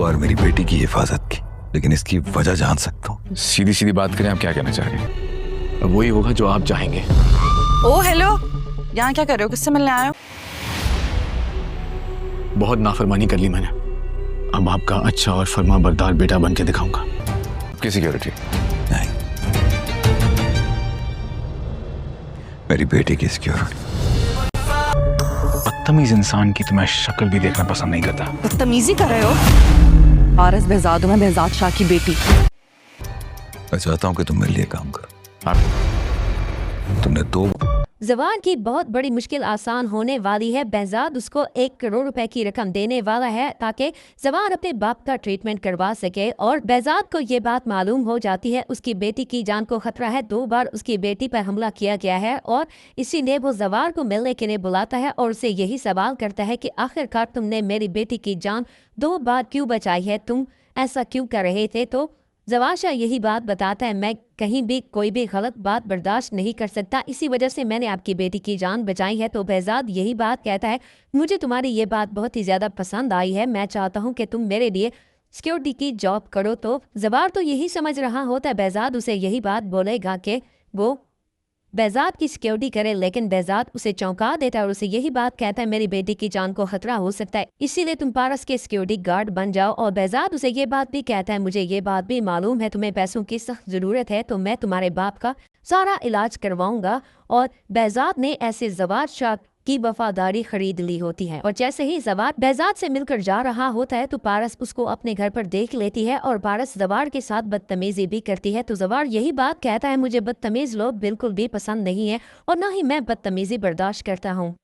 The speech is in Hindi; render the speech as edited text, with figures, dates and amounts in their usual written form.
और मेरी बेटी की हिफाजत की, लेकिन इसकी वजह जान सकता हूँ। सीधी सीधी बात करें, आप क्या कहना चाह रहे हैं? अब वही होगा जो आप चाहेंगे। ओ हेलो, यहाँ क्या कर रहे हो? किससे मिलने आए हो? बहुत नाफरमानी कर ली मैंने, अब आपका अच्छा और फर्मा बरदार बेटा बन के दिखाऊंगा। आपकी सिक्योरिटी नहीं, मेरी बेटी की सिक्योरिटी। बदतमीज इंसान की तो मैं शक्ल भी देखना पसंद नहीं करता। बदतमीजी कर रहे हो? पारस behzad हूं मैं, behzad शाह की बेटी। मैं चाहता हूँ कि तुम मेरे लिए काम करो। तुमने 2 जवान की बहुत बड़ी मुश्किल आसान होने वाली है। behzad उसको 1 करोड़ रुपए की रकम देने वाला है ताकि जवान अपने बाप का ट्रीटमेंट करवा सके। और behzad को ये बात मालूम हो जाती है, उसकी बेटी की जान को खतरा है। 2 बार उसकी बेटी पर हमला किया गया है और इसीलिए वो जवान को मिलने के लिए बुलाता है और उसे यही सवाल करता है कि आखिरकार तुमने मेरी बेटी की जान 2 बार क्यों बचाई है, तुम ऐसा क्यों कर रहे थे? तो जवान शाह यही बात बताता है, मैं कहीं भी कोई भी गलत बात बर्दाश्त नहीं कर सकता, इसी वजह से मैंने आपकी बेटी की जान बचाई है। तो behzad यही बात कहता है, मुझे तुम्हारी ये बात बहुत ही ज़्यादा पसंद आई है, मैं चाहता हूँ कि तुम मेरे लिए सिक्योरिटी की जॉब करो। तो जवान तो यही समझ रहा होता है behzad उसे यही बात बोलेगा कि वो behzad की सिक्योरिटी करे, लेकिन behzad उसे चौंका देता है और उसे यही बात कहता है, मेरी बेटी की जान को खतरा हो सकता है, इसीलिए तुम पारस के सिक्योरिटी गार्ड बन जाओ। और behzad उसे ये बात भी कहता है, मुझे ये बात भी मालूम है तुम्हें पैसों की सख्त ज़रूरत है, तो मैं तुम्हारे बाप का सारा इलाज करवाऊंगा। और behzad ने ऐसे जवान शाह की वफादारी खरीद ली होती है। और जैसे ही जवान behzad से मिलकर जा रहा होता है तो पारस उसको अपने घर पर देख लेती है और पारस जवान के साथ बदतमीजी भी करती है। तो जवान यही बात कहता है, मुझे बदतमीज लोग बिल्कुल भी पसंद नहीं है और ना ही मैं बदतमीजी बर्दाश्त करता हूँ।